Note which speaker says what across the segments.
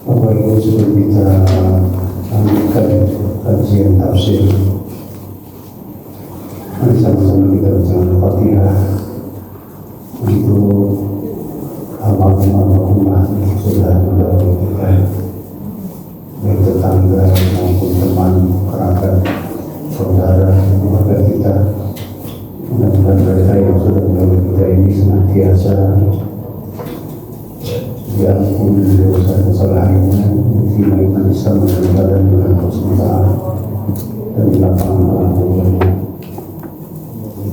Speaker 1: Bapak Ibu sudah kita lanjutkan kajian tafsir. Mari sama-sama kita baca Al-Fatihah untuk almarhumah yang sudah mendahului kita, baik tetangga maupun teman, kerabat, saudara, keluarga kita. Mudah-mudahan mereka yang sudah mendahului kita ini senantiasa diampuni dosa kesalahannya, diterima Islam dan ibadah dengan Allah dan dilapangkan amalnya.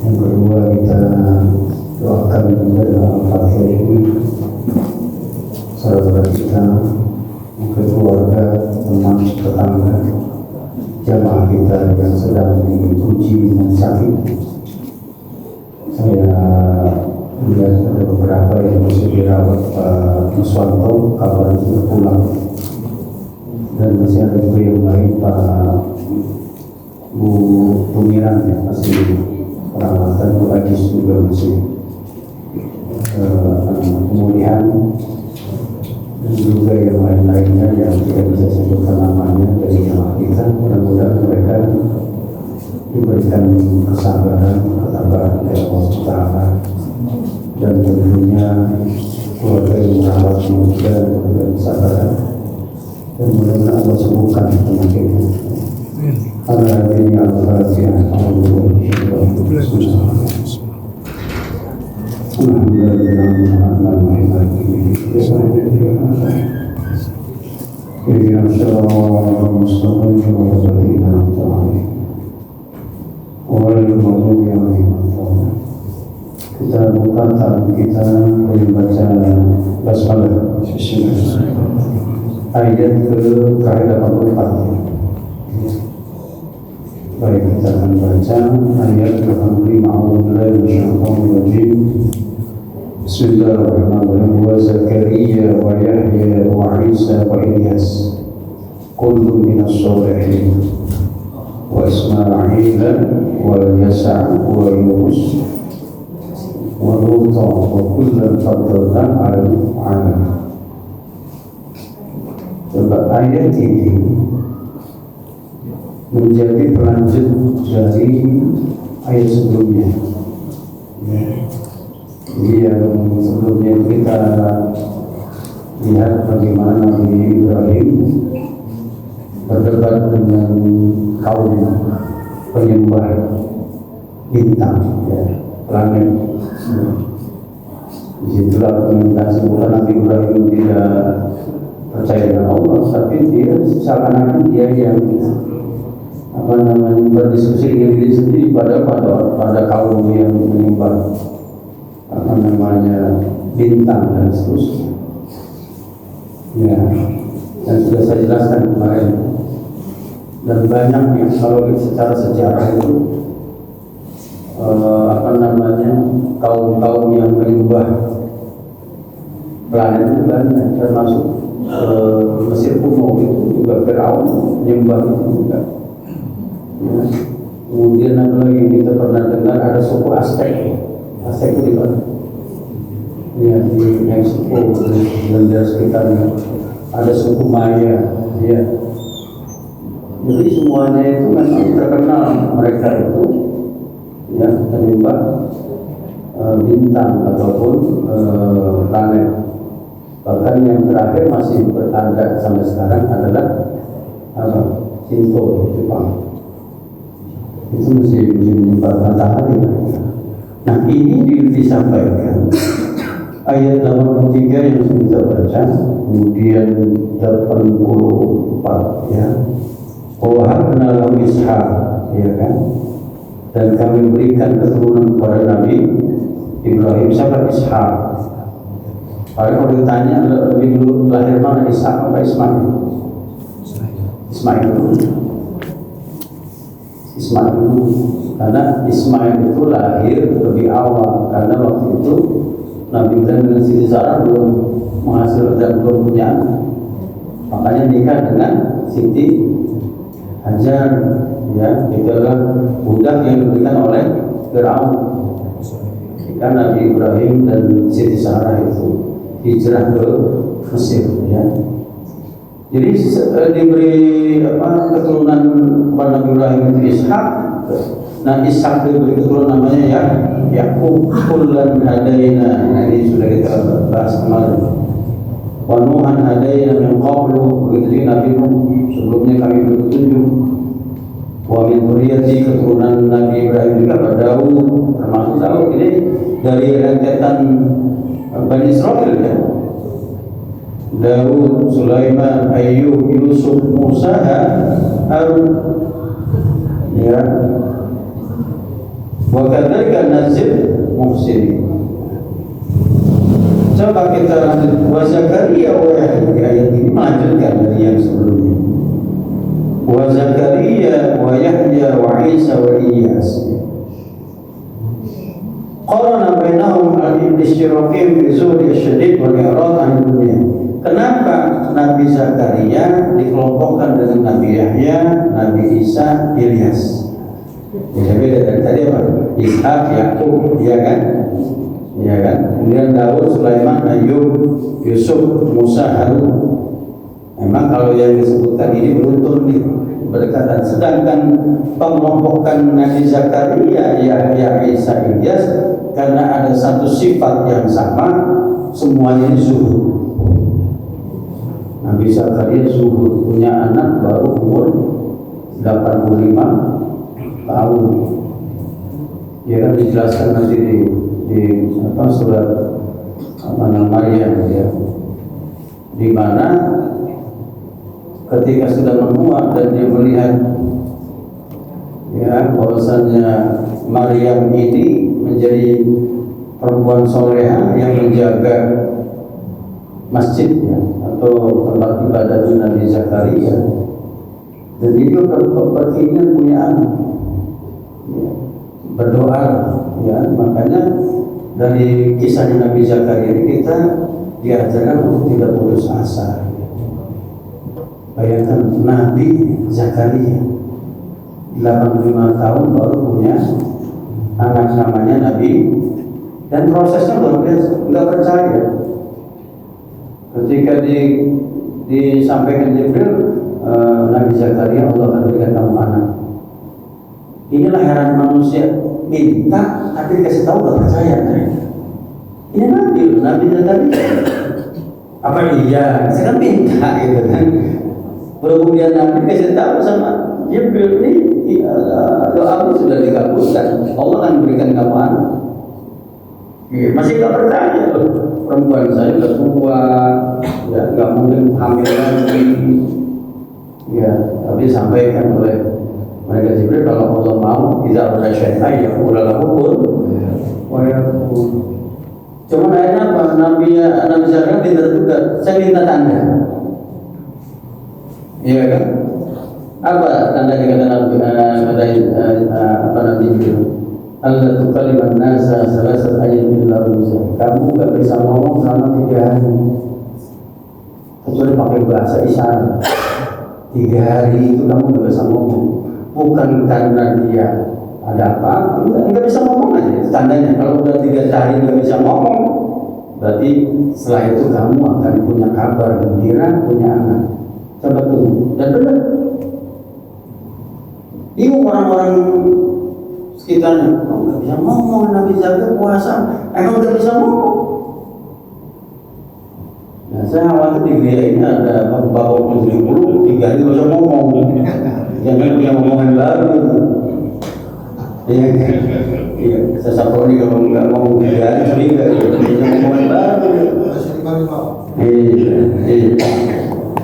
Speaker 1: Yang kedua, kita doakan juga dalam Al-Fatihah ini saudara kita, keluarga, teman, tetangga, jamaah kita yang sedang diuji dan sakit. Saya lihat ada beberapa yang masih dirawat Pak Nuswanto, kabar sudah pulang, dan masih ada juga yang lain Pak Bu Tumiran yang masih perawatan, Bu Ajis juga masih pemulihan, dan juga yang lain-lainnya yang tidak bisa sebutkan namanya dari jamaah kita. Mudah-mudahan mereka diberikan kesabaran, ketabahan dari Allah Taala, dan tentunya keluarga yang merawat juga diberikan kesabaran, dan mudah-mudahan Allah sembuhkan penyakitnya. Alhamdulillah, kita buka tamu kita membaca basmalah ayat ke-84. Baik, kita akan baca ayat ke-85. Bismillahirrahmanirrahim. Wa Zakaria wa Yahya wa Isa wa Ilyas kullun minas sholihin wa Ismail wa Yasa' wa Yunus wa Luta wa kullan faddalna 'alal 'alamin. Coba ayat ini menjadi pelanjut dari ayat sebelumnya. Jadi yang sebelumnya kita lihat bagaimana Nabi Ibrahim berdebat dengan kaum penyembah bintang, planet. Disitulah permintaan semula Nabi Ibrahim tidak percaya dengan Allah, tapi dia seakan-akan dia yang berdiskusi dengan diri sendiri pada kaum yang menyembah bintang dan seterusnya. Ya, dan sudah saya jelaskan kemarin. Dan banyaknya kalau secara sejarah itu kaum yang menyembah planet itu banyak, termasuk Mesir kuno itu juga Firaun menyembah itu juga. Ya. Kemudian apa lagi kita pernah dengar ada suku Aztec. Aztec itu di mana? Ya, di Meksiko dan di sekitarnya ada suku Maya. Ya. Jadi semuanya itu memang terkenal mereka itu ya menyembah bintang ataupun planet. Bahkan yang terakhir masih berada sampai sekarang adalah Shinto, Jepang. Itu mesti menyembah matahari. Nah, ini disampaikan ayat 83 yang sudah kita baca, kemudian 84 ya. Wa habna lahu Ishaq, ya kan? Dan kami berikan keturunan kepada Nabi Ibrahim. Siapa Ishaq? Kalau ditanya lebih dulu lahir mana, Ishaq apa Ismail? Ismail dulu, karena Ismail itu lahir lebih awal, karena waktu itu Nabi Ibrahim dengan Siti Sarah belum menghasilkan dan belum punya, makanya nikah dengan Siti Hajar, ya, itu adalah budak yang diberikan oleh Firaun. Kan Nabi Ibrahim dan Siti Sarah itu hijrah ke Mesir, ya. Jadi diberi keturunan kepada Nabi Ibrahim itu Ishak. Nah Ishak diberi keturunan namanya ya Yakub. Kullan hadaina. Nah ini sudah kita bahas kemarin. Wa Nuhan hadaina min qablu. Begitu Nabi Nuh sebelumnya kami berpetunjuk. Wa min dzurriyyati keturunan Nabi Ibrahim juga pada Daud, termasuk Daud ini dari rentetan Bani Israil ya. Daud, Sulaiman, Ayyub, Yusuf, Musa, Harun. Ya. Wa kadzalika nazil muhsinin. Coba kita lanjut. Wa Zakaria wa Yahya, ayat ini melanjutkan dari yang sebelumnya. Wa Zakaria wa Yahya wa Isa wa Ilyas. Qarana bainahum al-istiraqim fi zuhdi syadid wal i'rad an dunya. Kenapa Nabi Zakaria dikelompokkan dengan Nabi Yahya, Nabi Isa, Ilyas? Ya beda dari tadi apa? Ishak, Yakub, ya kan? Ya kan? Kemudian Daud, Sulaiman, Ayyub, Yusuf, Musa, Harun. Memang kalau yang disebutkan ini beruntun nih berdekatan. Sedangkan pengelompokan Nabi Zakaria, Yahya, Isa, Ilyas karena ada satu sifat yang sama, semuanya zuhud. Nabi Zakaria zuhud, punya anak baru umur 85 tahun. Ya kan dijelaskan nanti di surat Maryam ya. Di mana ketika sudah menua dan dia melihat ya bahwasanya Maryam ini menjadi perempuan soleha yang menjaga masjidnya atau tempat ibadah Nabi Zakaria, dan itu berkeinginan punya anak ya, berdoa ya. Makanya dari kisah Nabi Zakaria ini kita diajarkan untuk tidak putus asa. Bayangkan Nabi Zakaria 85 tahun baru punya anak namanya Nabi, dan prosesnya luar biasa, nggak percaya. Ketika disampaikan Jibril, Nabi Zakaria, Allah akan berikan kamu anak. Inilah heran manusia, minta tapi dikasih tahu nggak percaya. Ini Nabi Zakaria. Apa iya? Saya kan minta gitu kan. Berhubung dia Nabi kasih tahu sama Jibril, ini doamu sudah dikabulkan, Allah akan berikan kamu anak. Masih nggak percaya loh, perempuan saya sudah tua, ya nggak mungkin hamil lagi. Ya, tapi sampaikan oleh mereka Jibril kalau Allah mau, tidak ada syaitan yang udah lakukan. Wah ya, cuma akhirnya apa? Nabi Zakaria minta juga, saya minta tanda. Iya kan? Apa tanda dikata Nabi Jibril? Allah tu kalimat nasa salasat ayat illa ruza. Kamu gak bisa ngomong selama 3 hari kecuali pakai bahasa isyarat. 3 hari itu kamu gak bisa ngomong. Bukan karena dia ada apa, gak bisa ngomong aja. Tandanya kalau udah 3 hari gak bisa ngomong, berarti setelah itu kamu akan punya kabar gembira, punya anak. Coba tunggu, dan benar. Bingung orang-orang sekitarnya, nggak bisa ngomong, Nabi Zakaria puasa, emang nggak bisa ngomong. Nah, saya khawatir di gereja ini ada bapak-bapak 70, 3 hari nggak bisa ngomong, jangan punya ngomongan baru. Iya, saya sampaikan kalau nggak ngomong 3 hari, curiga, punya ngomongan baru. Iya.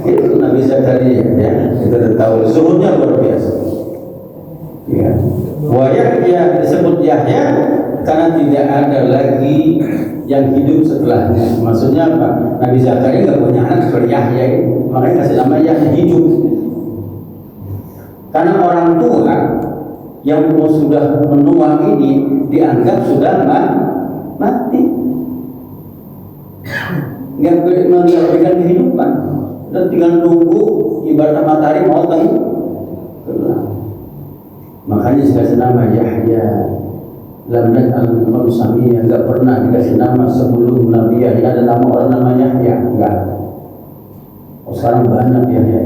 Speaker 1: Itu Nabi Zakaria ya, kita tahu zuhudnya luar biasa. Ya, wa Yahya disebut Yahya karena tidak ada lagi yang hidup setelahnya. Maksudnya apa? Nabi Zakaria nggak punya anak seperti Yahya, makanya kasih nama Yahya hidup. Karena orang tua yang sudah menua ini dianggap sudah mati, nggak memberikan kehidupan. Dan tinggal nunggu ibarat matahari mau tenggelam. Makanya dikasih nama Yahya. Lam naj'al min samia, enggak pernah dikasih nama sebelum Nabi Yahya ada nama orang namanya Yahya, enggak. sekarang banyak ya.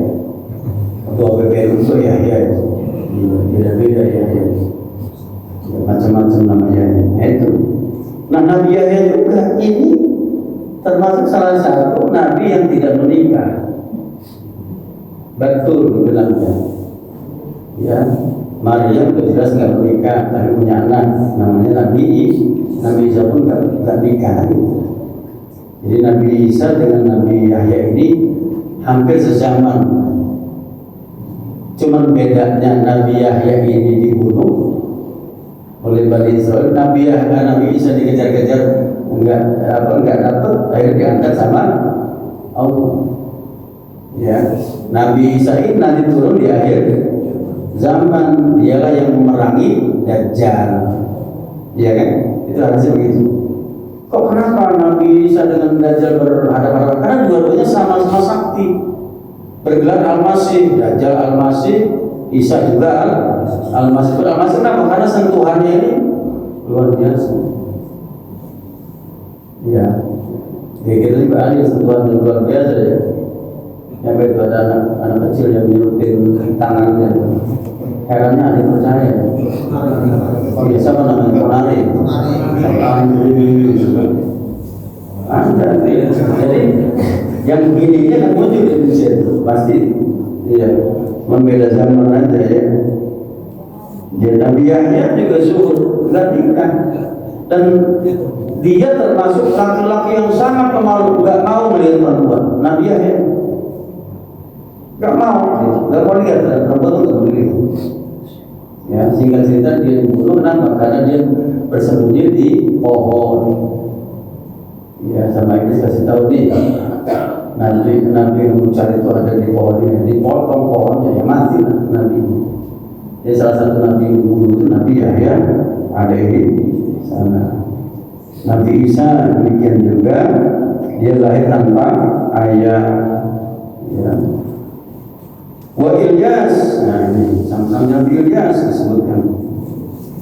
Speaker 1: Ketua PPNU itu ya, beda-beda ya, macam-macam namanya. Itu. Nah, Nabi Yahya juga ini termasuk salah satu nabi yang tidak menikah. Betul dibilangnya. Ya, Maryam itu jelas nggak menikah, tapi punya anak namanya Nabi Isa pun nggak nikah. Gitu. Jadi Nabi Isa dengan Nabi Yahya ini hampir sezaman. Cuman bedanya Nabi Yahya ini dibunuh oleh Bani Israel, Nabi Isa dikejar-kejar enggak dapat, akhirnya diangkat sama Allah. Ya, Nabi Isa ini nanti turun di akhir zaman, dialah yang memerangi Dajjal. Iya kan? Itu harusnya begitu. Kok kenapa Nabi Isa dengan Dajjal berhadapan-hadapan? Karena dua-duanya sama-sama sakti. Bergelar Al-Masih, Dajjal Al-Masih, Isa juga Al-Masih. Al-Masih kenapa? Karena sentuhannya ini luar biasa. Ya, kita juga ada sentuhan yang luar biasa ya. Sampai itu ada anak kecil yang nyelupin tangannya. Herannya ada yang percaya. Biasa apa namanya? Penari. Ada. Jadi yang begini ini akan muncul di Indonesia itu pasti. Iya. Membeda zaman aja ya. Jadi Nabi Yahya juga zuhud, nggak nikah, dan dia termasuk laki-laki yang sangat pemalu, nggak mau melihat perempuan. Nabi Yahya nggak mau lihat perempuan, nggak mau lihat. Ya, singkat cerita dia dibunuh kenapa? Karena dia bersembunyi di pohon. Ya, sama Iblis kasih tahu nih, nanti yang mencari itu ada di pohon ini, dipotong pohonnya, ya mati Nabi. Jadi salah satu Nabi yang dibunuh itu Nabi Yahya, ada di sana. Nabi Isa demikian juga, dia lahir tanpa ayah. Ya. Wa Ilyas, nah ini sama-sama Nabi Ilyas disebutkan.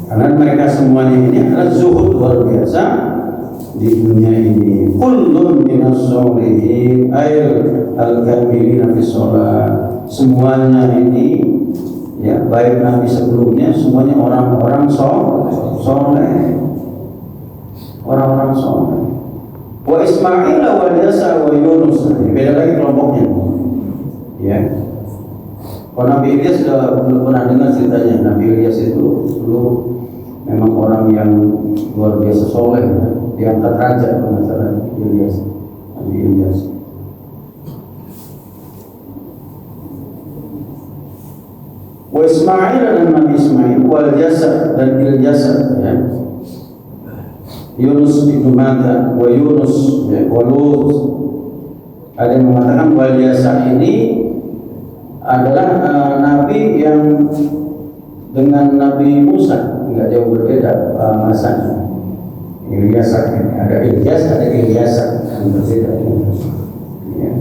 Speaker 1: Karena mereka semuanya ini adalah zuhud luar biasa di dunia ini. Kullun minas sholihin al-kamilina fi sholat. Semuanya ini ya, baik Nabi sebelumnya semuanya orang-orang soleh. Orang-orang soleh. Wa Ismail wa Yasa wa Yunus. Beda lagi kelompoknya. Ya. Kalau Nabi Ilyas sudah belum pernah dengar ceritanya. Nabi Ilyas itu dulu memang orang yang luar biasa soleh, ya. Diangkat raja masalah Ilyas. Nabi Ilyas. Wa Ismail dan Nabi Ismail, wal Yasa dan Ilyasa, ya. Yunus bin Mata, wa Yunus, ya, wa Lut. Ada yang mengatakan wal Yasa ini adalah nabi yang dengan Nabi Musa nggak jauh berbeda masanya. Ilyas ada Ilyas, ada Ilyasa yang berbeda. Ya.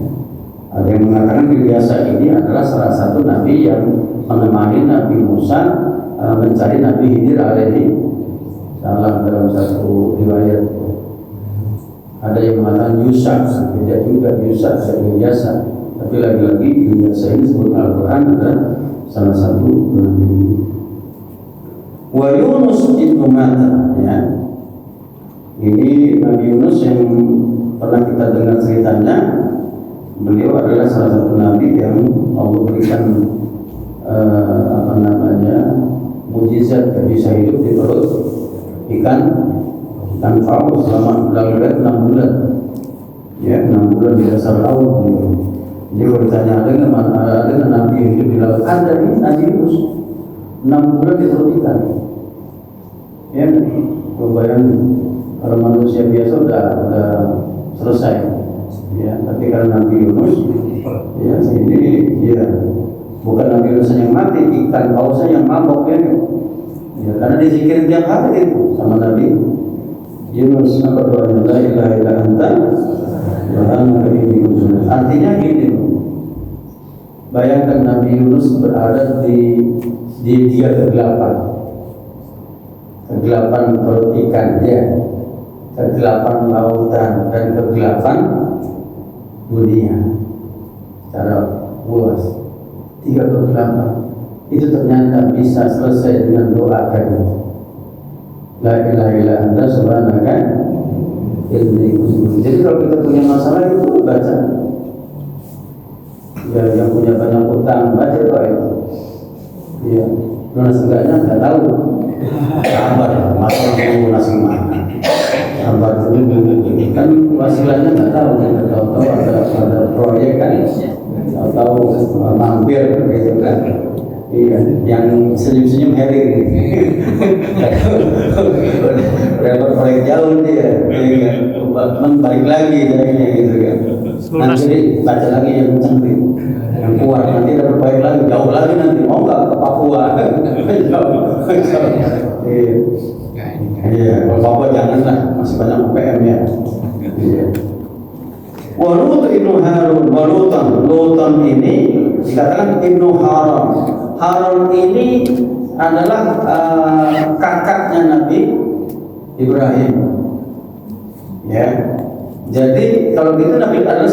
Speaker 1: Ada yang mengatakan Ilyas ini adalah salah satu nabi yang menemani Nabi Musa mencari Nabi Khidir alaihi salam dalam satu riwayat. Ada yang mengatakan Yusa, beda juga Yusa dan Ilyas. Tapi lagi-lagi Ilyas ini disebut Al-Quran adalah salah satu nabi. Wa Yunus bin Mata, ya. Ini Nabi Yunus yang pernah kita dengar ceritanya. Beliau adalah salah satu nabi yang Allah berikan mukjizat, bisa hidup di perut ikan paus selama 6 bulan. Ya, 6 bulan di dasar laut. Dia bertanya dengan Nabi yang hidup di laut, ada ini Nabi Yunus 6 bulan di perut ikan. Ya, bayangin kalau manusia biasa udah selesai. Ya, tapi karena Nabi Yunus, ya ini ya bukan Nabi Yunus yang mati, ikan pausnya yang mabok ya. Ya, karena dizikir tiap hari itu sama Nabi Yunus, apa doanya? La ilaha illa anta wa anta ilaihil. Artinya gini, bayangkan Nabi Yunus berada di tiga kegelapan perut ikan, ya, kegelapan lautan dan kegelapan dunia. ulama itu ternyata bisa selesai dengan doa tadi. La ilaha illa anta subhanaka inni kuntu. Jadi kalau kita punya masalah itu baca. Ya, yang punya banyak utang baca doa itu. Iya, lunas enggaknya nggak tahu. Sabar, masalah itu lunas gimana? Sabar dulu, kan masalahnya nggak tahu. Tahu ada proyek kan, tahu mampir gitu kan. Iya, yang senyum-senyum Heri dapat proyek jauh dia, balik lagi jadinya gitu kan. Nanti baca lagi yang kencang yang kuat, nanti dapat proyek lagi jauh lagi nanti mau nggak ke Papua? Iya, kalau Papua janganlah, masih banyak UPM ya. Iya. Walut ibnu Harun, Lutan ini dikatakan ibnu Harun. Harun ini adalah kakaknya Nabi Ibrahim. Ya, jadi kalau gitu Nabi adalah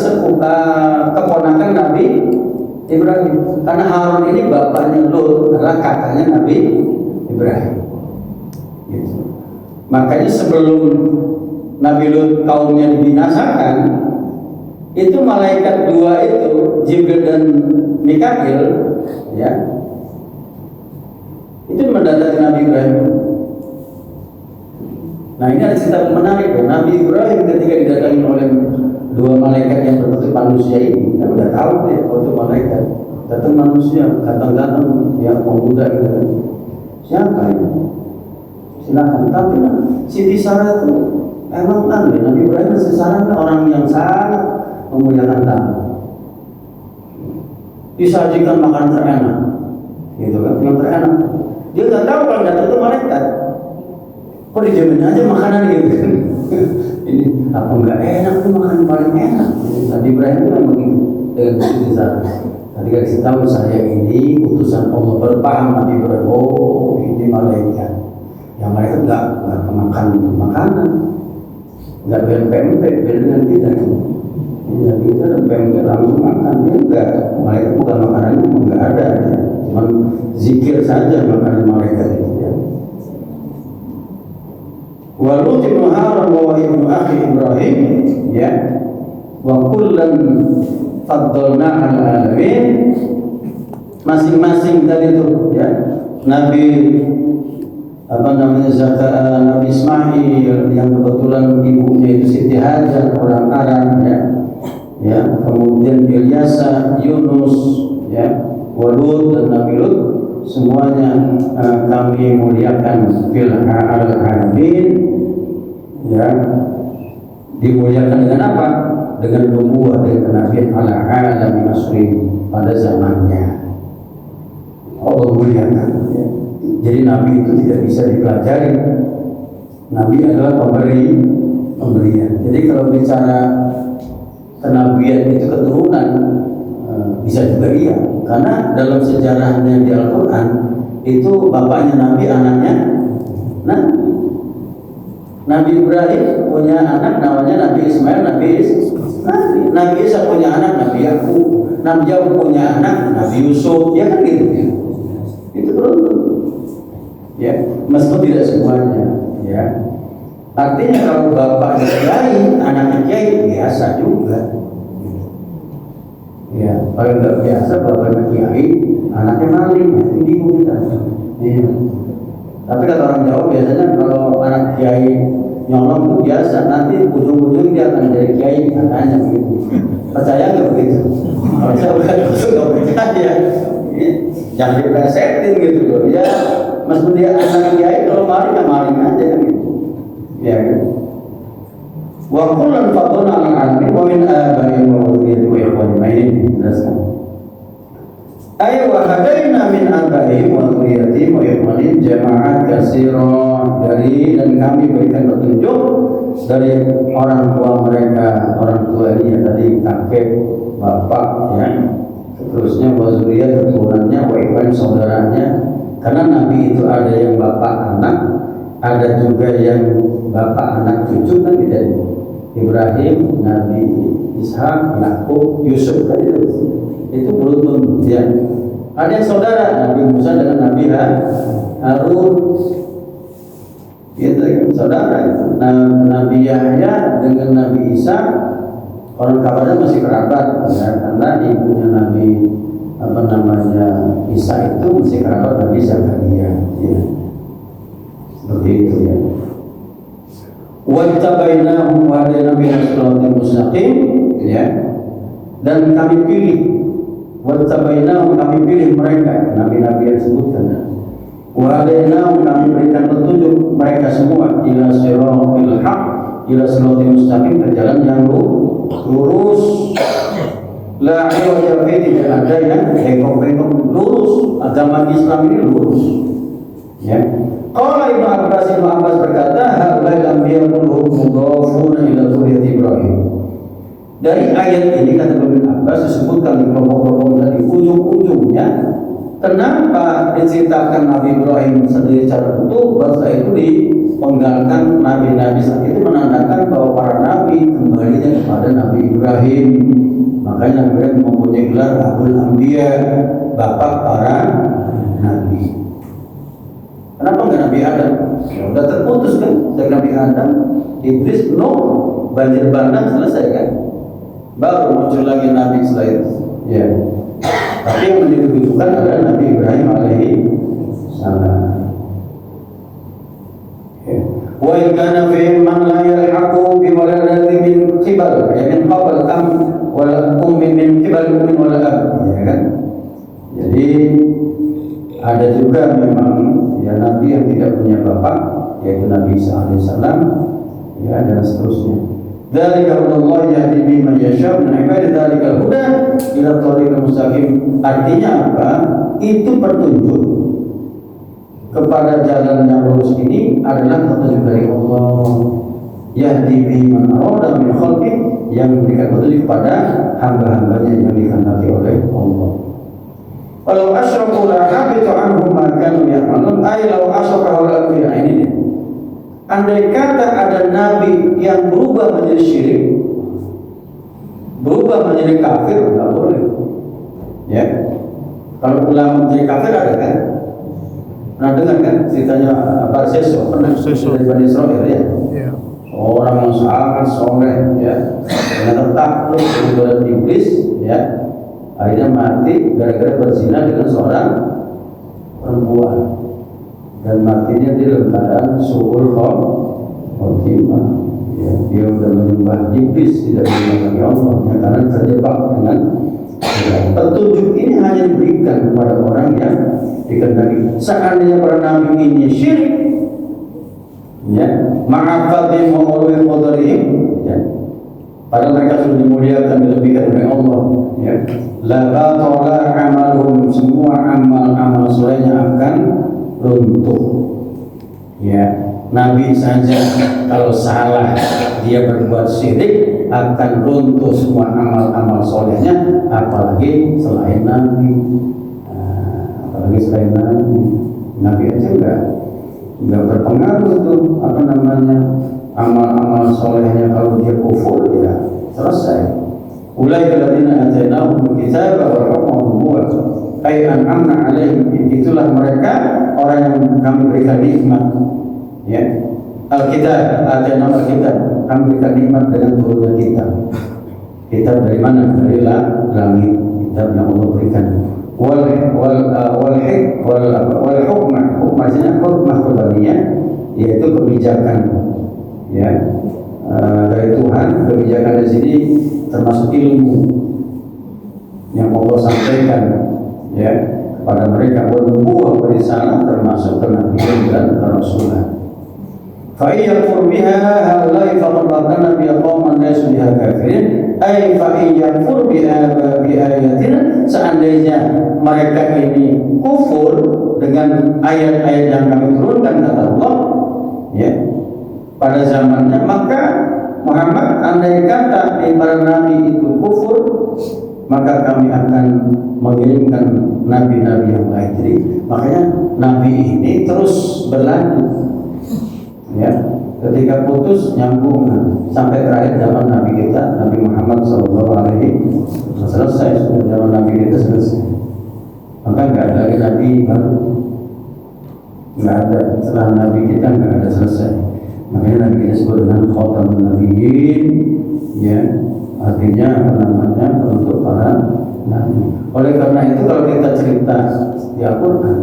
Speaker 1: keponakan Nabi Ibrahim. Karena Harun ini bapaknya Lut adalah kakaknya Nabi Ibrahim. Gitu. Makanya sebelum Nabi Lut kaumnya dibinasakan, itu malaikat dua itu Jibril dan Mikail, ya, itu mendatangi Nabi Ibrahim. Nah ini ada cerita menarik ya. Nabi Ibrahim ketika didatangi oleh dua malaikat yang berbentuk manusia ini, kan udah tahu deh bentuk malaikat. Datang manusia, ganteng-ganteng, yang pemuda gitu. Siapa ini? Silakan. Tapi Siti Sarah itu emang kan Nabi Ibrahim Siti Sarah orang yang sangat memuliakan tamu. Disajikan makanan terenak, gitu kan? Yang terenak. Dia nggak tahu kalau datang itu malaikat. Kok dijamin aja makanan gitu? Ini apa nggak enak tuh makanan paling enak? Nabi Ibrahim itu memang begitu dengan Siti Sarah. Tadi kasih tahu saya ini utusan Allah, berpaham Nabi Ibrahim. Oh ini malaikat. Yang malaikat nggak makan makanan, nggak pempek dengan kita. Ya kita ada pempek langsung makan, ya enggak. Malaikat bukan makanan itu enggak ada, ya. Cuma zikir saja makanan malaikat itu. Ya. Walut ibnu Harun wa ibnu akhi Ibrahim, ya. Wa kullan faddalna al alamin. Masing-masing tadi itu, ya. Nabi Nabi Ismail yang kebetulan ibunya itu Siti Hajar orang Arab, ya. Ya, kemudian Ilyasa, Yunus, ya, Walut dan Nabi Lut, semuanya kami muliakan fil alamin, ya, dimuliakan dengan apa? Dengan nubuwah, dengan kenabian ala alamin asri pada zamannya. Allah muliakan, ya. Jadi Nabi itu tidak bisa dipelajari. Nabi adalah pemberian. Jadi kalau bicara kenabian itu keturunan, bisa juga iya. Karena dalam sejarahnya di Al-Quran itu bapaknya Nabi, anaknya Nabi Ibrahim punya anak namanya Nabi Ismail, Nabi Isa punya anak Nabi Yakub, Nabi Yakub punya anak Nabi Yusuf, ya kan gitu ya. Itu beruntun. Ya, meskipun tidak semuanya, ya. Artinya kalau bapaknya kiai, anaknya kiai biasa juga. Ya, kalau nggak biasa bapaknya kiai, anaknya maling, itu bingung kita. Ya. Tapi kata orang Jawa biasanya kalau anak kiai nyolong itu biasa, nanti ujung-ujung dia akan jadi kiai, katanya begitu. Percaya nggak begitu? Kalau saya nggak percaya. Jangan diplesetin gitu loh. Ya, meskipun dia anak kiai, kalau maling ya maling aja kan gitu. Ya kan. Wa kullan fadlna ala alamin wa min abaihim wa dhurriyyatihim wa ikhwanihim. Ini dijelaskan. Ay wa hadaina min abaihim wa dhurriyyatihim wa ikhwanihim jama'at katsira, dari dan kami berikan petunjuk dari orang tua mereka, orang tua ini ya tadi kakek, bapak, ya. Terusnya wa dzurriyyah keturunannya, wa ikhwan saudaranya. Karena Nabi itu ada yang bapak anak, ada juga yang bapak anak cucu kan tidak. Ibrahim, Nabi Ishak, Yakub, Yusuf kan itu beruntun ya. Ada yang saudara Nabi Musa dengan Nabi Harun. Gitu kan saudara itu. Nabi Yahya dengan Nabi Isa, orang kabarnya masih kerabat ya, karena ibunya Nabi Isa itu masih kerabat Nabi Zakaria ya. Seperti itu ya. Wattabainahum wa hadayna bihim siratal mustaqim ya. Dan kami pilih, wattabainahum, kami pilih mereka nabi-nabi yang disebutkan. Wa hadayna, kami berikan petunjuk mereka semua ila siratal haq, ila siratal mustaqim, ke jalan yang lurus. La iwaja fi, tidak ada yang bengkok-bengkok, lurus. Agama Islam ini lurus ya. Qala Ibnu Abbas berkata, haulai anbiya kulluhum mudhafuna ila dzurriyyati Ibrahim. Dari ayat ini kata Ibnu Abbas disebutkan di kelompok-kelompok tadi ujung-ujungnya kenapa diceritakan Nabi Ibrahim sendiri secara utuh, bahasa itu dipenggalkan nabi-nabi saat itu menandakan bahwa para nabi kembalinya kepada Nabi Ibrahim. Makanya Nabi Ibrahim mempunyai gelar Abul Anbiya, bapak para nabi. Kenapa enggak Nabi Adam? Ya udah terputus kan dari Nabi Adam, iblis penuh, banjir bandang, selesai kan? Baru muncul lagi Nabi setelah itu. Ya. Tapi yang menjadi rujukan adalah Nabi Ibrahim alaihi salam. Ya. Wa in kana fi man la yalhaqu bi waladati min qibal, ya min qabl am wala ummi min qibal ummin wala ab, ya kan? Jadi ada juga memang ya nabi yang tidak punya bapak, yaitu Nabi Isa alaihissalam, ya dan seterusnya. Dzalika hudallah yahdi bihi man yasha' min ibadihi, dzalikal huda ila thariqil mustaqim. Artinya apa? Itu petunjuk kepada jalan yang lurus ini adalah petunjuk dari Allah. Yahdi bihi man arada min khalqi, yang memberikan petunjuk kepada hamba-hambanya yang dikehendaki oleh Allah. Walau asyraku la habitu anhum ma kanu ya'malun, ay law asyraka la anbiya. Ini andai kata ada nabi yang berubah menjadi syirik, berubah menjadi kafir, enggak boleh. Ya. Kalau ulama menjadi kafir ada kan? Pernah dengar kan ceritanya Barseso, pernah dari Bani Israil ya? Yeah. Orang yang sangat soleh ya, ternyata takluk kepada iblis ya. Akhirnya mati gara-gara berzina dengan seorang perempuan, dan matinya dia dalam keadaan suul khotimah. Ya, dia sudah menyembah iblis, tidak menyembah Allah, ya, karena terjebak dengan petunjuk ini hanya diberikan kepada orang yang dikehendaki. Seandainya para nabi ini syirik, ya, ma'afatim wa ulwi qadarihim, ya, padahal mereka sudah dimuliakan, dilebihkan oleh Allah, ya. La batala amaluhum, semua amal-amal solehnya akan runtuh. Ya, Nabi saja kalau salah dia berbuat syirik akan runtuh semua amal-amal solehnya, apalagi selain Nabi. Apalagi selain Nabi. Nabi aja enggak berpengaruh tuh amal-amal solehnya. Kalau dia kufur ya selesai. Ulaika alladziina atainahumul kitaba wal hukma wan nubuwwah, ay an'amna 'alaihim. Itulah mereka orang yang kami berikan nikmat, ya. Alkitab, atainahumul kitab, kami berikan nikmat dengan turunnya kitab. Kitab dari mana? Dari langit, kitab yang Allah berikan. Wal hukmah, hukmahnya hukmah qadariyah, yaitu kebijakan, ya. Dari Tuhan, kebijakan di sini termasuk ilmu yang Allah sampaikan, ya, kepada mereka. Nubuwwah berisalah termasuk kenabian dan kerasulan. Fa yakfur biha haulai faqad bakana bi qauman laysu biha kafirin, ay fa yakfur biha bi ayatina. Seandainya mereka ini kufur dengan ayat-ayat yang kami turunkan, kata Allah, ya, pada zamannya, maka Muhammad, andai kata para nabi itu kufur, maka kami akan mengirimkan nabi-nabi yang lain. Jadi makanya nabi ini terus berlanjut, ya. Ketika putus nyambung sampai terakhir zaman Nabi kita, Nabi Muhammad SAW. Selesai sudah zaman Nabi kita, selesai. maka nggak ada lagi nabi baru, nggak ada. Setelah nabi kita nggak ada, selesai. Makanya nabi kita sebut dengan khatamun nabiyyin, ya, artinya apa namanya, penutup para nabi. Oleh karena itu kalau kita cerita di Al-Quran,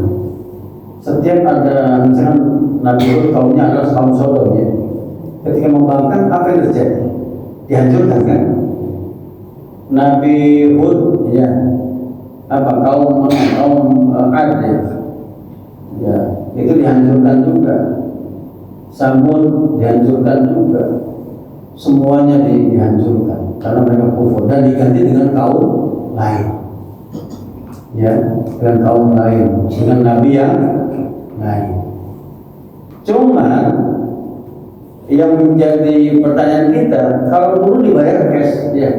Speaker 1: setiap ada misalkan Nabi Hud kaumnya adalah kaum Sodom, ya, ketika membangkang apa yang terjadi? Dihancurkan kan? Nabi Hud, ya, apa kaum Ad, ya, itu dihancurkan juga. Samud dihancurkan juga. Semuanya dihancurkan karena mereka kufur dan diganti dengan kaum lain, ya, dengan kaum lain, dengan nabi yang lain. Cuma yang menjadi pertanyaan kita, kalau dulu dibayar cash, ya,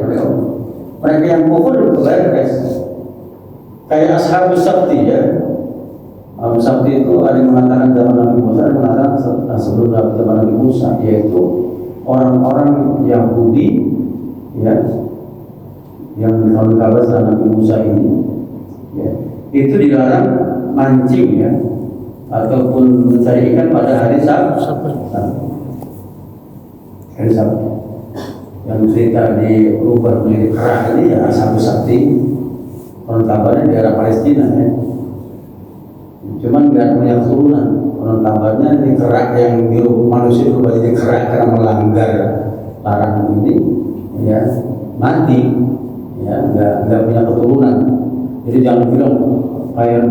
Speaker 1: mereka yang kufur dibayar cash. Kayak Ashabus Sabti, ya. Ashabus Sabti itu ada yang mengatakan zaman Nabi Musa, ada yang mengatakan sebelum zaman Nabi Musa, yaitu orang-orang Yahudi, ya, yang kalau kabar setelah Nabi Musa ini, ya, itu dilarang mancing, ya, ataupun mencari ikan pada hari Sabtu. Hari Sabtu. Yang cerita di rubah menjadi kerak ini, ya, Ashabus Sabti. Konon kabarnya di daerah Palestina, ya. Cuman nggak punya keturunan. Konon kabarnya di kerak yang di manusia berubah jadi kerak karena melanggar larangan ini, ya, mati, ya, nggak punya keturunan. Jadi jangan bilang kayak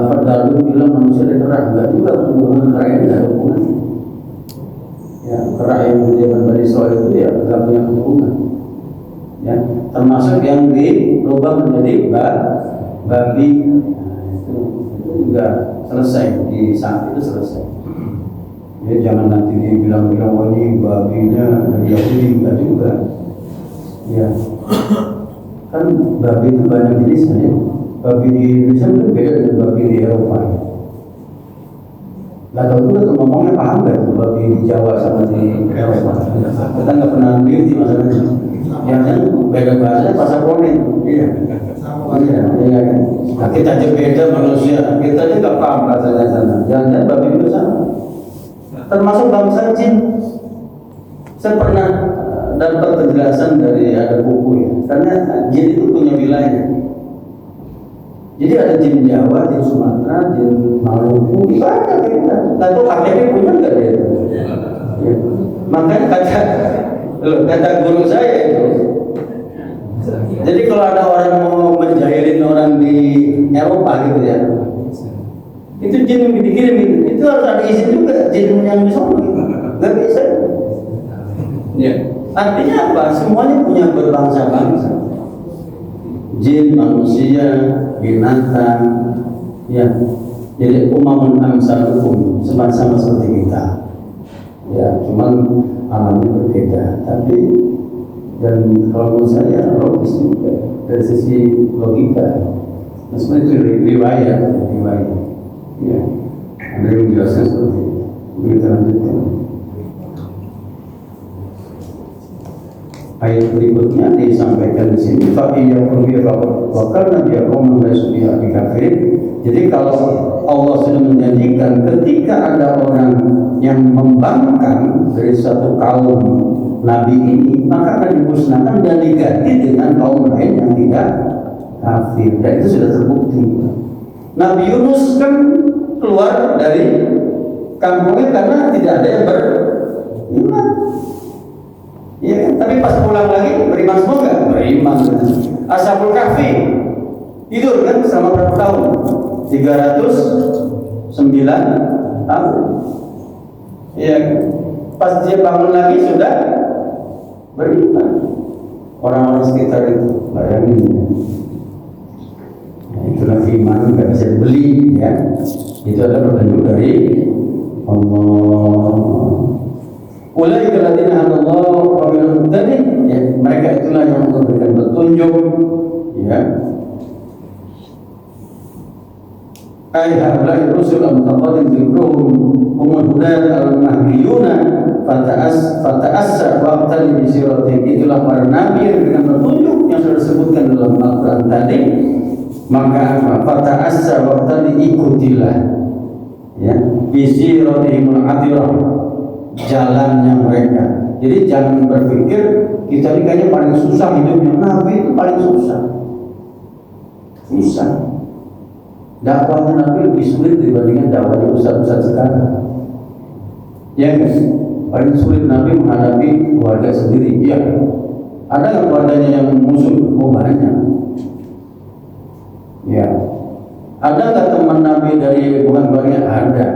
Speaker 1: Ferdalun bilang manusia di kerak, nggak juga, hubungan kerak ini nggak ada hubungan. Ya, kerak yang di zaman Bani Israil itu ya nggak punya keturunan. Ya, termasuk yang dirubah menjadi babi, itu juga selesai di saat itu selesai. Ya, jangan nanti dibilang-bilang oh ini babinya dari Yahudi, enggak juga. Ya, kan babi itu banyak jenisnya, ya. Babi di Indonesia itu beda dengan babi di Eropa. Gak tahu juga tuh ngomongnya paham gak tuh babi di Jawa sama di Eropa. Kita nggak pernah lihat di masalahnya. Ya kan beda bahasanya pasar konin, iya, iya kan. Nah, kita aja beda manusia, kita aja nggak paham bahasanya sana. Jangan babi itu sama. Termasuk bangsa jin. Saya pernah dapat penjelasan dari ada buku, ya, karena jin itu punya wilayah. Jadi ada jin Jawa, jin Sumatera, jin Maluku, itu ada kita. Nggak tahu KTP punya nggak dia? Ya. Makanya kata guru saya itu, jadi kalau ada orang mau menjahilin orang di Eropa gitu, ya, itu jin yang dikirim itu harus ada izin juga, jin yang disana nggak bisa. Ya. Artinya apa? Semuanya punya berbangsa-bangsa, jin, manusia, binatang, ya. Jadi umamun amsalukum, sama-sama seperti kita. Ya, cuman alamnya berbeda, tapi dan kalau menurut saya logis juga dari sisi logika. Nah, sebenarnya itu riwayat, ya. Ada yang menjelaskan seperti itu. Kita lanjutkan. Ayat berikutnya disampaikan di sini. Fa'iyyakum bi'aqab wa kana bi'aqam laysu biha bikafir. Jadi kalau Allah sudah menjanjikan ketika ada orang yang membangkang dari satu kaum Nabi ini, maka akan dimusnahkan dan diganti dengan kaum lain yang tidak kafir. Dan itu sudah terbukti. Nabi Yunus kan keluar dari kampungnya karena tidak ada yang beriman. Ya, tapi pas pulang lagi beriman semua nggak? Beriman. Ashabul Kahfi tidur kan selama berapa tahun? 309 tahun. Ya, pas dia bangun lagi sudah beriman. Orang-orang sekitar itu, bayangin. Nah, itulah iman nggak bisa dibeli, ya. Itu adalah petunjuk dari Allah. Ulaika alladziina hadallahu wa minhum muhtadin, ya, mereka itulah yang memberikan petunjuk, ya. Ayat rusul al-mutaqaddim dzikruhum humul hudat al-mahdiyuna fata'assa waqtan bi siratin. Itulah para nabi yang dengan petunjuk yang sudah disebutkan dalam Al-Qur'an tadi, Maka fata'assa wa diikutilah ya bisi rodihimul adirah, jalannya mereka. Jadi jangan berpikir kita ini kayaknya paling susah hidupnya. Nabi itu paling susah. Dakwahnya Nabi lebih sulit dibandingkan dakwahnya ustaz-ustaz sekarang. Ya kan? Paling sulit Nabi menghadapi keluarga sendiri. Ya. Ada nggak keluarganya yang musuh? Oh, banyak. Ya. Ada nggak teman Nabi dari bukan keluarga? Ada.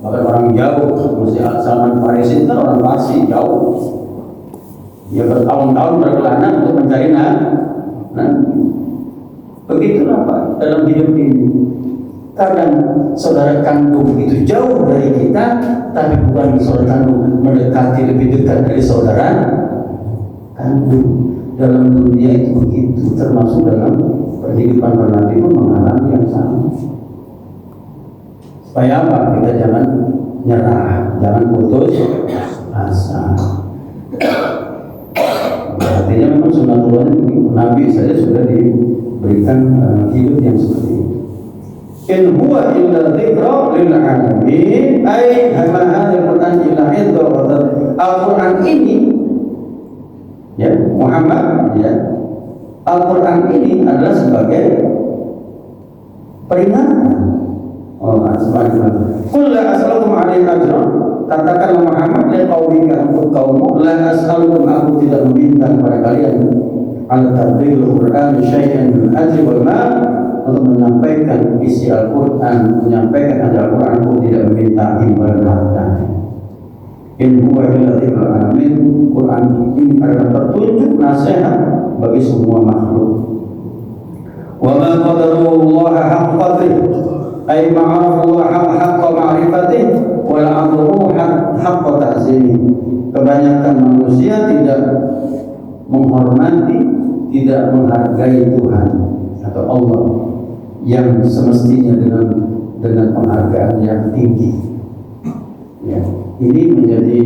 Speaker 1: Bahkan orang jauh, mesti Salman Farisi itu orang Parsi jauh. Dia bertahun-tahun berkelana untuk mencari Nabi. Begitulah Pak dalam hidup ini. Kadang saudara kandung itu jauh dari kita, tapi bukan saudara kandung mendekati lebih dekat dari saudara kandung. Dalam dunia itu begitu, termasuk dalam kehidupan Nabi pun mengalami yang sama. Supaya apa? Kita jangan nyerah, jangan putus asa. Artinya memang sunatullahnya Nabi saja sudah diberikan hidup yang seperti itu. In huwa illa dzikra lil alamin, ai ma hadzal Qur'an illa idzah. Al-Qur'an ini ya Muhammad ya, Al-Qur'an ini adalah sebagai peringatan. Allah subhanahu. Qul la as'alukum 'alaihi ajran. Katakanlah Muhammad li qaumika, untuk kaummu, la as'alukum, aku tidak meminta kepada kalian ala tabligh Qur'an syai'an min ajri wal mal, untuk menyampaikan isi Al-Qur'an, menyampaikan Al-Qur'an, aku tidak meminta imbal harta. In huwa illa dzikrul alamin. Qur'an ini adalah petunjuk nasihat bagi semua makhluk. Wa ma qadarullaha haqqa qadrihi, ay ma'arafullah haqqa ma'rifatih wa la'adruhu haqqa ta'zimih. Kebanyakan manusia tidak menghormati, tidak menghargai Tuhan atau Allah yang semestinya dengan penghargaan yang tinggi. Ya, ini menjadi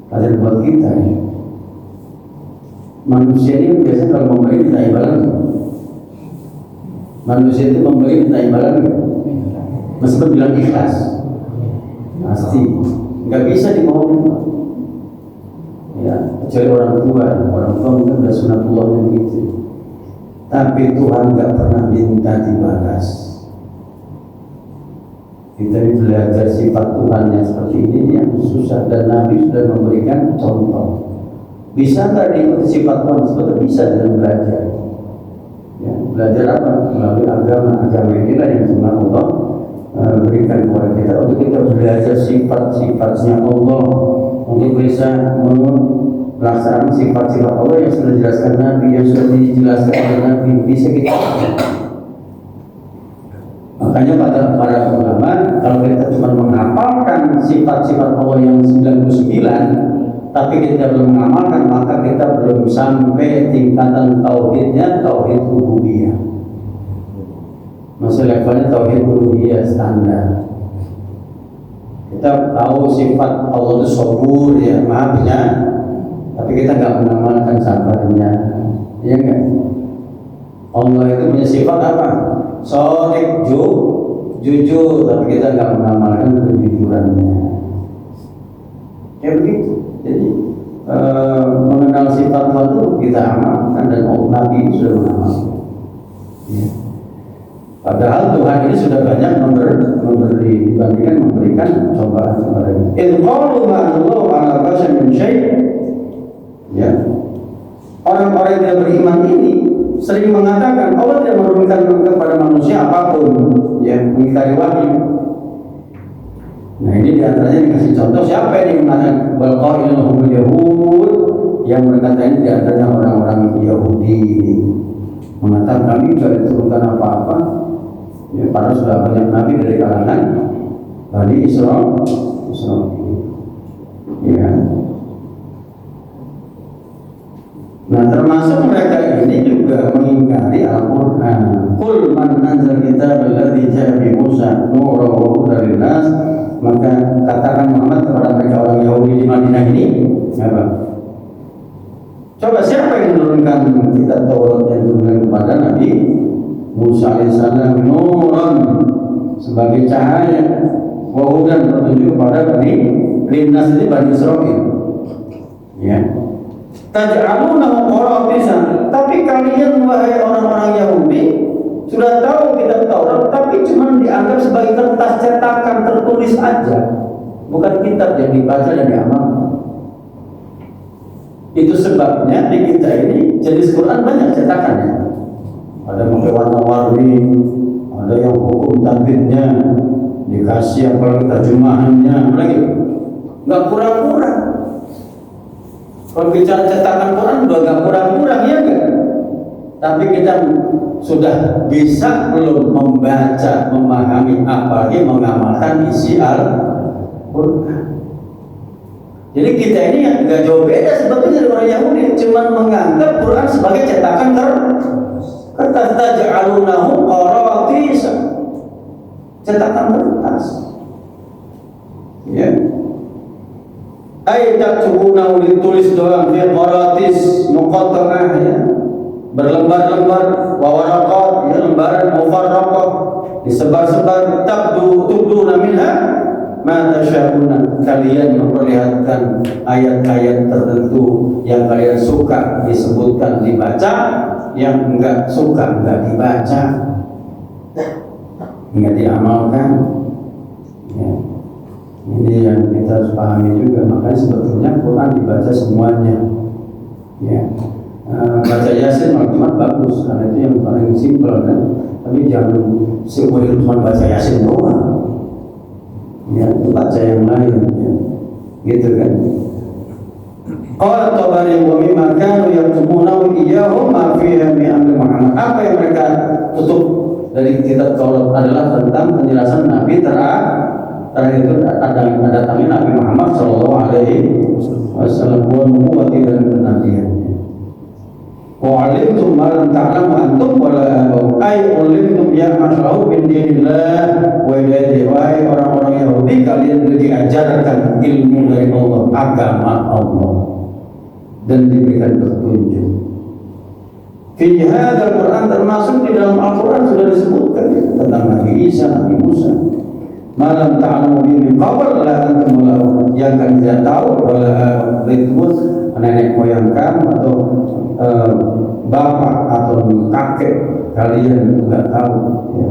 Speaker 1: pelajaran buat kita ya. Manusia ini biasanya kalau memberi minta imbalan. Manusia itu memberi minta imbalan. Meskipun bilang ikhlas, pasti nggak bisa dibohongin. Ya, kecuali orang tua mungkin sudah sunatullahnya begitu. Tapi Tuhan nggak pernah minta dibalas. Kita belajar sifat Tuhan yang seperti ini yang susah, dan Nabi sudah memberikan contoh. Bisa nggak diikuti sifat Tuhan? Sebetulnya bisa dengan belajar. Ya, belajar apa? Melalui agama inilah yang sebenarnya Allah berikan kepada kita untuk kita belajar sifat-sifatnya Allah, untuk bisa melaksanakan sifat-sifat Allah yang sudah dijelaskan Nabi, yang sudah dijelaskan oleh Nabi, bisa kita. Makanya para ulama, kalau kita cuma menghafalkan sifat-sifat Allah yang 99, tapi kita belum mengamalkan, maka kita belum sampai tingkatan tauhidnya, tauhid rububiyah. Maksud levelnya tauhid uluhiyah standar. Kita tahu sifat Allah itu sabur ya, maafnya, tapi kita nggak mengamalkan sabarnya, iya nggak? Allah itu punya sifat apa? Shadiq, jujur, tapi kita nggak mengamalkan kejujurannya. Kayak begitu. Jadi mengenal sifat Tuhan itu kita amalkan, dan Nabi sudah mengamalkan. Ya. Padahal Tuhan ini sudah banyak memberi dibandingkan memberikan cobaan-cobaan ini. In qalu ma Allahu ala basharin min syai'. Ya. Orang-orang yang tidak beriman ini sering mengatakan Allah tidak menurunkan kepada manusia apapun, ya, mengingkari wahyu. Nah, ini diantaranya dikasih contoh. Siapa yang mengatakan wal qailuna humul yahud, yang berkata ini diantaranya orang-orang Yahudi, mengatakan kami tidak diturunkan apa-apa. Ya, padahal sudah banyak nabi dari kalangan Bani Israel. Ya. Nah, termasuk mereka ini juga mengingkari Al-Qur'an. Qul man anzal kitabal ladzi ja'a bi Musa nuran wa hudan lin-nas. Maka katakan Muhammad kepada mereka orang Yahudi di Madinah ini, apa? Coba siapa yang menurunkan kitab Taurat yang diturunkan kepada Nabi Musa alaihissalam nuran sebagai cahaya, wa hudan petunjuk kepada Bani linnas ini Bani Israil. Ya. Taj'alunahu qaratisan, tapi kalian wahai orang-orang Yahudi sudah tahu kitab Taurat, tapi cuma dianggap sebagai kertas cetakan tertulis aja, bukan kitab yang dibaca dan diamalkan. Itu sebabnya di kita ini jenis Quran banyak cetakannya. Ada pakai warna-warni, ada yang hukum tabiatnya, dikasih apalagi terjemahannya, lagi nggak kurang-kurang. Kalau bicara cetakan Quran udah nggak kurang-kurang, ya nggak? Tapi kita sudah bisa belum membaca, memahami, apalagi mengamalkan isi Al-Quran. Jadi kita ini yang nggak jauh beda sebetulnya dari orang Yahudi, cuma menganggap Quran sebagai cetakan kertas. Taj'alunahu qaratisan, cetakan kertas. Ya. Taktubunahu, ditulis doang, fi qaratis muqatta'ah, ya. Berlembar-lembar, wa waraqat, ya, lembaran mufarraqah, disebar-sebar. Tubduna minha ma tasyauna, kalian memperlihatkan ayat-ayat tertentu yang kalian suka disebutkan dibaca, yang enggak suka enggak dibaca, enggak diamalkan. Ya. Ini yang kita harus pahami juga. Makanya sebetulnya Quran dibaca semuanya. Ya. Baca Yasin cuma bagus karena itu yang paling simpel kan. Tapi jangan seumur hidup cuma baca Yasin doang. Ya, baca yang lain, ya. Gitu kan. Qala Tabari wa mimma kanu yaktumuna iyyahu ma fiha min amri Muhammad. Apa yang mereka tutup dari kitab Taurat adalah tentang penjelasan Nabi terakhir itu datangnya Nabi Muhammad sallallahu alaihi wasallam, wa nubuwwati dan kenabiannya. Wa 'alimtum ma lam ta'lamu antum wa la abaw. Ay ulimtum ya masyarahu min dinillah wa ilaihi. Wahai orang-orang Yahudi, kalian diajarkan ilmu dari Allah, agama Allah, dan diberikan petunjuk. Fi hadzal Quran, termasuk di dalam Al-Quran sudah disebutkan tentang Nabi Isa, Nabi Musa. Malam ta'lamu bihi qabl la antum lahu, yang kalian tidak tahu wala ridmus, nenek moyang kamu atau bapak atau kakek kalian tidak tahu. Ya.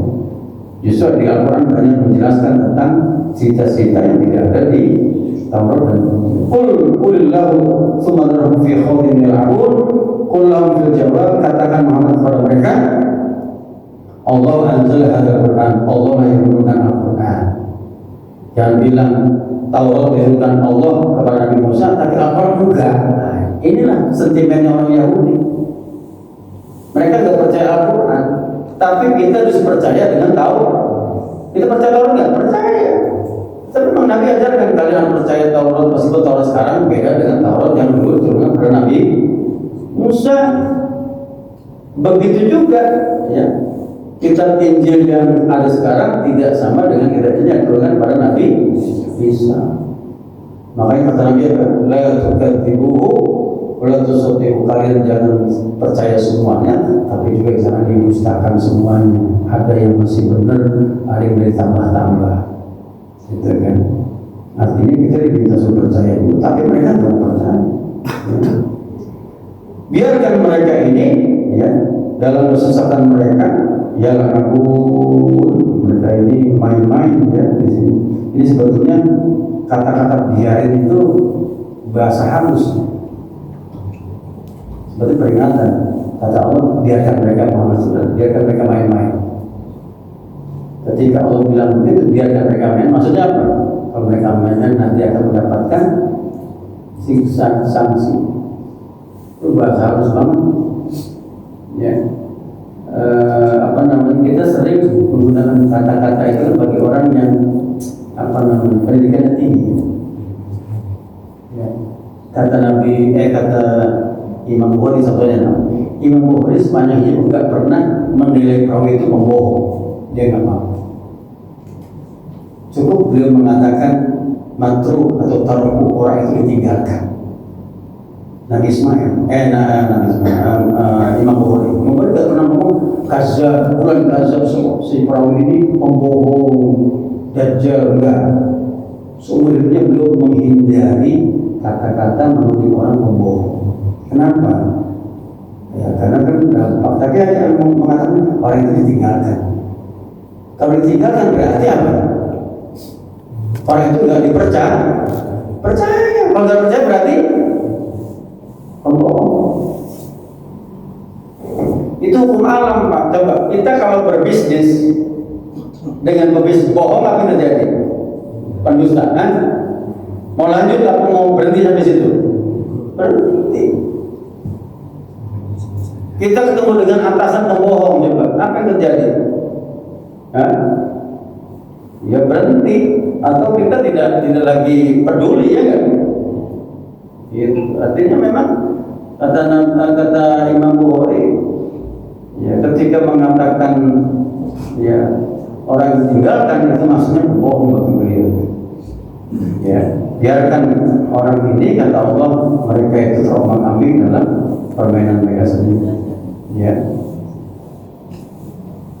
Speaker 1: Justru di Al-Quran banyak menjelaskan tentang cita-cita yang tidak ada di Taurat dan Qulillahu tsumma darhum fi khawdin yal'abun. Qul lahum fil jawab, katakan Muhammad kepada mereka, Allah anzala hadzal Quran, Allah yang menurunkan Al-Quran. Jangan bilang Taurat diturunkan Allah kepada Nabi Musa, tapi Al-Quran juga. Nah, inilah sentimennya orang Yahudi. Mereka tidak percaya Al-Quran, tapi kita harus percaya dengan Taurat. Kita percaya Taurat nggak? Percaya. Tapi memang Nabi ajarkan kalian percaya Taurat, meskipun Taurat sekarang beda dengan Taurat yang dulu diturunkan kepada Nabi Musa. Begitu juga, ya. Kitab Injil yang ada sekarang tidak sama dengan kitab Injil yang diturunkan pada Nabi Isa. Makanya kata Nabi, la tukadzibuhu wa la tusaddiqu, kalian jangan percaya semuanya, tapi juga jangan didustakan semuanya. Ada yang masih benar, ada yang ditambah-tambah. Gitu kan. Artinya kita diminta untuk percaya itu, tapi mereka tidak percaya. Ya. Biarkan mereka ini, ya, dalam kesesatan mereka, ya aku mereka ini main-main, ya, di sini. Ini sebetulnya kata-kata biarin itu bahasa halus, seperti peringatan. Kata Allah, biarkan mereka biarkan mereka main-main. Ketika Allah bilang begitu, biarkan mereka main, maksudnya apa? Kalau mereka main nanti akan mendapatkan siksa sanksi. Itu bahasa halus banget, ya. Kita sering menggunakan kata-kata itu bagi orang yang pendidikannya tinggi. Ya. Kata Imam Bukhari contohnya, Imam Bukhari sepanjang hidup nggak pernah menilai perawi itu membohong, dia nggak mau. Cukup beliau mengatakan matru atau tarku, orang itu ditinggalkan. Nabi Ismail, Imam Bukhari nggak pernah ngomong kazab, bukan kazab si perawi ini pembohong, dajjal, enggak. Seumur hidupnya beliau menghindari kata-kata menuding orang pembohong. Kenapa? Ya karena kan dampak. Tapi ada yang mengatakan orang itu ditinggalkan. Kalau ditinggalkan berarti apa? Orang itu nggak dipercaya. Percaya. Kalau nggak percaya berarti pembohong. Itu hukum alam, Pak. Coba kita kalau berbisnis dengan pebisnis bohong apa yang terjadi? Pendusta, kan? Mau lanjut apa mau berhenti sampai situ? Berhenti. Kita ketemu dengan atasan pembohong, coba apa yang terjadi? Hah? Ya berhenti. Atau kita tidak lagi peduli, ya kan? Gitu. Artinya memang kata Imam Bukhari, ya ketika mengatakan ya orang ditinggalkan itu maksudnya bohong bagi beliau. Ya, biarkan orang ini, kata Allah, mereka itu terombang-ambing dalam permainan mereka sendiri. Ya.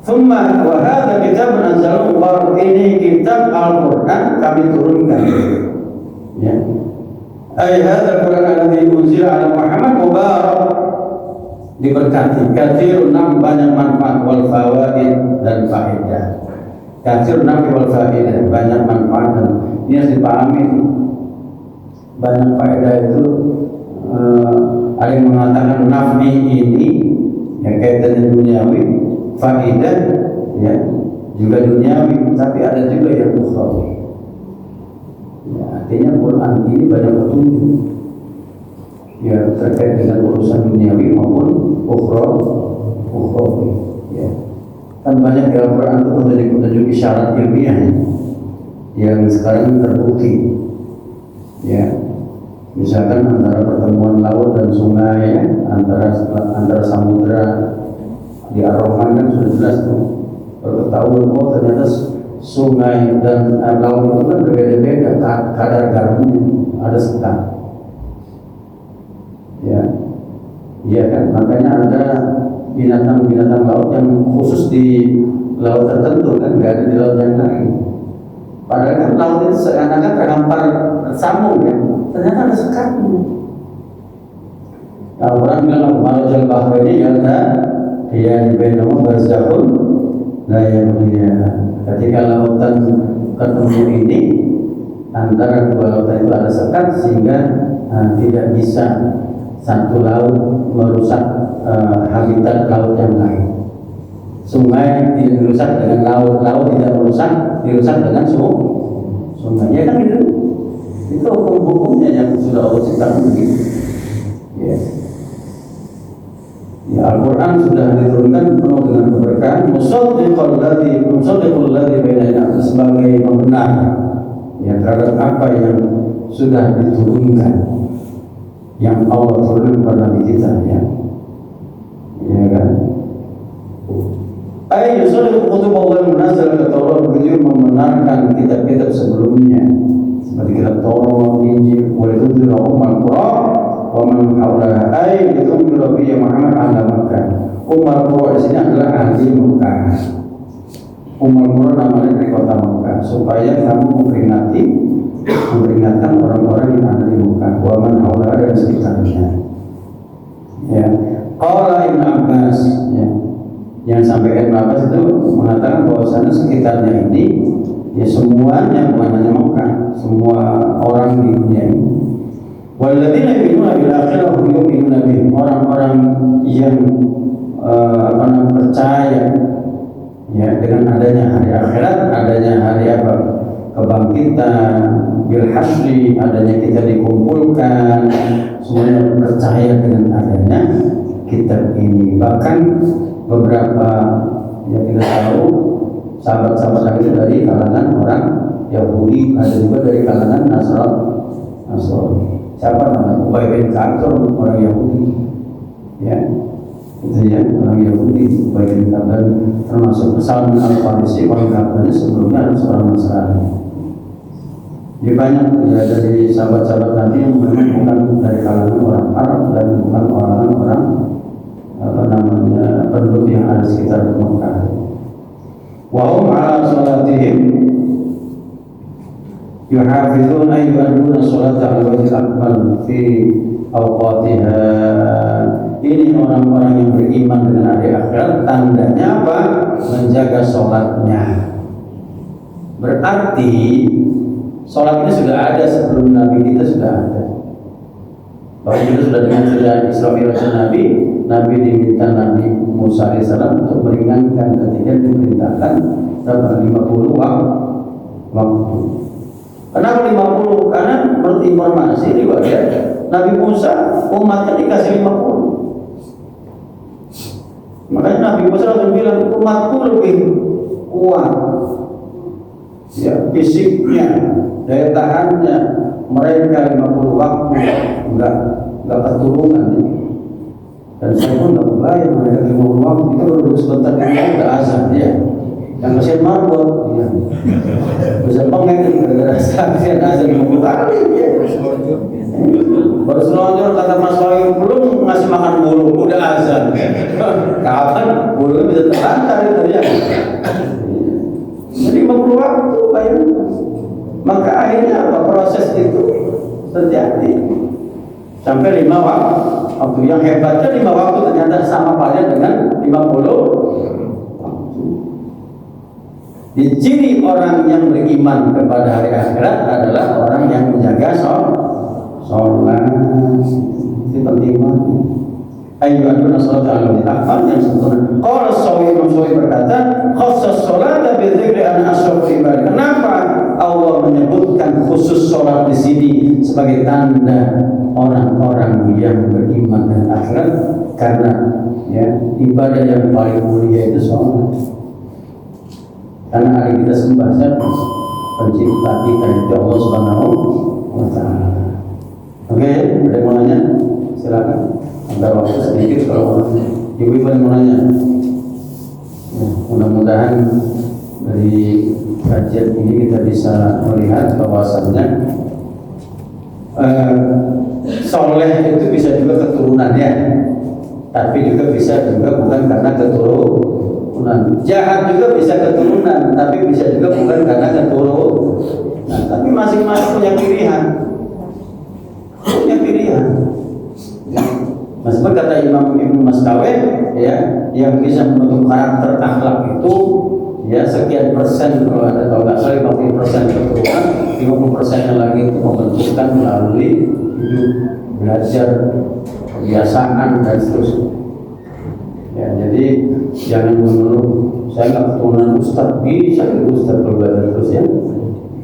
Speaker 1: Tsumma wa hadza kitabun anzalahu mubarak, ini kitab Al-Qur'an kami turunkan. Ya. Ay hadzal Qur'an alladzi unzila ala Muhammad mubarak, diberkati, katsirun nam, banyak manfaat, wal fawaid, dan faedah. Katsirun nam wal faedah, banyak manfaat, dan ini harus dipahami. Banyak faedah itu ada yang mengatakan naf'i ini yang kaitannya duniawi, faedah ya juga duniawi, tapi ada juga yang ukhrawi. Ya, artinya Quran ini banyak petunjuk ya terkait dengan urusan duniawi maupun ukhrawi. Ya. Kan banyak di Al-Quran itu petunjuk isyarat ilmiah yang sekarang terbukti. Ya. Misalkan antara pertemuan laut dan sungai, ya, antara samudra di Ar-Rahman kan sudah jelas tuh. Baru ketahuan ternyata sungai dan laut itu kan berbeda-beda kadar garamnya, ada sekitar. Ya, iya kan, makanya ada binatang-binatang laut yang khusus di laut tertentu kan, nggak ada di laut yang lain. Padahal kan laut itu seakan-akan terhampar bersambung ya, ternyata ada sekatnya. Nah, orang bilang marajal bahraini yalta dia di bainahuma barzakhun la yabghiyan. Ketika lautan ketemu ini, antara dua lautan itu ada sekat sehingga tidak bisa satu laut merusak habitat laut yang lain. Sungai tidak dirusak dengan laut, laut tidak dirusak dengan sungai. Ya kan gitu. Itu hukum-hukumnya yang sudah Allah ciptakan begitu. Ya. Ya, Al-Quran sudah diturunkan penuh dengan keberkahan. Musaddiqul ladzi baina sebagai pembenar ya terhadap apa yang sudah diturunkan, yang Allah turunkan pada Nabi kita, ya. Ya kan? Ay yusaddiqu kutub Allah munazzal ke Taurat, begitu membenarkan kitab-kitab sebelumnya seperti kitab Taurat, Injil, wa tunzira ummal Qura wa man hawlaha. Ay tunzira bi Muhammad ahla Makkah. Ummal Qura di sini adalah ahli Makkah. Ummal Qura namanya dari kota Makkah, supaya kamu memperingatkan orang-orang yang ada di Makkah, wa man hawlaha, dan sekitarnya. Ya, qala Ibnu Abbas, ya, yang sampaikan Ibnu Abbas itu mengatakan bahwasanya sekitarnya ini ya semuanya, bukan hanya Makkah, semua orang di dunia ini. Walladzina yu'minuna bil akhirah hum yu'minuna bih, orang-orang yang percaya ya dengan adanya hari akhirat, adanya hari apa? Kebangkitan, bil hasri, adanya kita dikumpulkan, semuanya percaya dengan adanya kitab ini. Bahkan beberapa yang kita tahu sahabat-sahabat itu dari kalangan orang Yahudi, ada juga dari kalangan Nasrani. Siapa namanya? Ubay bin Ka'ab, orang Yahudi. Ya, itu ya, orang Yahudi. Ubay bin Ka'ab, dan termasuk Salman Al-Farisi, orang Ka'ab sebelumnya adalah seorang Nasrani. Jadi banyak ya, dari sahabat-sahabat Nabi yang memang bukan dari kalangan orang Arab dan bukan orang penduduk yang ada sekitar Mekah. Wa hum ala salatihim yuhafizun ay yu'adduna salata ala wajhil akmal fi awqatiha. Ini orang-orang yang beriman dengan hari akhirat, tandanya apa? Menjaga sholatnya. Berarti sholat ini sudah ada sebelum Nabi kita sudah ada. Bahwa kita sudah dengan cerita Isra Mi'raj Nabi diminta Nabi Musa AS untuk meringankan ketika diperintahkan berapa 50 waktu. Kenapa 50? Karena menurut informasi riwayat Nabi Musa umatnya dikasih 50. Makanya Nabi Musa langsung bilang umatku lebih kuat, ya, fisiknya, daya tahannya, mereka 50 waktu enggak keturunan. Dan saya pun enggak kebayang mereka 50 waktu itu baru sebentar kita udah azan ya. Yang kasihan marbot, ya. Bisa pengek gara-gara kasihan azan 50 kali ya. Baru selonjor kata Mas Wahyu belum ngasih makan burung udah azan. Kapan burungnya bisa terlantar itu ya. Jadi 50 waktu bayangkan. Maka akhirnya apa? Proses itu terjadi sampai 5 waktu. Yang hebatnya 5 waktu ternyata sama halnya dengan 50 waktu. Di ciri orang yang beriman kepada hari akhirat adalah orang yang menjaga sholat. Itu penting banget. Ayu aduna sholat al-wajib akmal yang sempurna. Qala Imam Syafi'i berkata, khusus sholat bi dzikri an asyraf ibadah. Kenapa Allah menyebutkan khusus sholat di sini sebagai tanda orang-orang yang beriman dan akhirat? Karena ya ibadah yang paling mulia itu sholat. Karena hari kita sembah siapa? Pencipta kita itu Allah Subhanahu wa Ta'ala. Oke, ada yang mau nanya? Silakan. Ada waktu sedikit kalau ibu-ibu yang mau nanya. Ya, mudah-mudahan dari kajian ini kita bisa melihat bahwasannya soleh itu bisa juga keturunan ya, tapi juga bisa juga bukan karena keturunan. Jahat juga bisa keturunan, tapi bisa juga bukan karena keturunan. Nah, tapi masing-masing punya pilihan. Maksudnya kata Imam Ibnu Maskawi ya, yang bisa membentuk karakter akhlak itu ya sekian persen, kalau ada tahu nggak salah 50% keturunan, 50% lagi itu membentukkan melalui hidup, belajar, kebiasaan dan seterusnya. Ya, jadi jangan mengeluh saya nggak keturunan ustaz, bisa ustaz kalau belajar terus ya.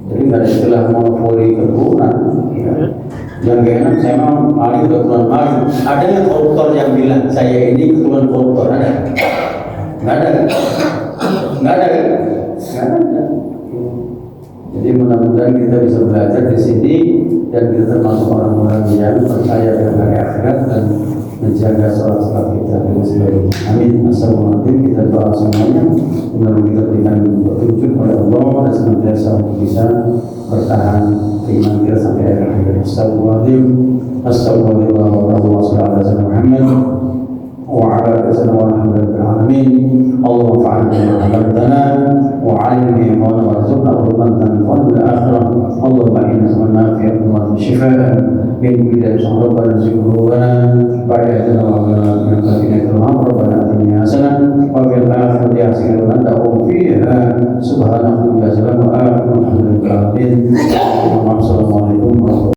Speaker 1: Jadi nggak ada istilah monopoli keturunan. Ya. Yang gak enak saya mau paling keturunan paling. Ada yang koruptor yang bilang saya ini keturunan koruptor, ada? Nggak ada kan? Nggak ada. Jadi mudah-mudahan kita bisa belajar di sini dan kita termasuk orang-orang yang percaya dengan hari akhirat dan menjaga sholat kita dengan sebagainya. Amin. Assalamualaikum. Kita doa semuanya. Mudah-mudahan kita berikan petunjuk oleh Allah dan senantiasa bisa bertahan iman kita sampai akhir. Assalamualaikum. Assalamualaikum warahmatullahi wabarakatuh. وعلى آله والحمد لله العالمين. اللهم انفعنا بما علمتنا وعلمنا ما وارزقنا علما تنفعنا بالآخرة. اللهم إنا نسألنا في أمة شفاء من كل داء. ربنا زد قلوبنا بعد إذ هديتنا من لدنك الرحمة. ربنا آتنا حسنة وفي الآخرة حسنة وقنا فيها سبحانك اللهم وبحمدك وآخر الحمد لله. السلام عليكم ورحمة الله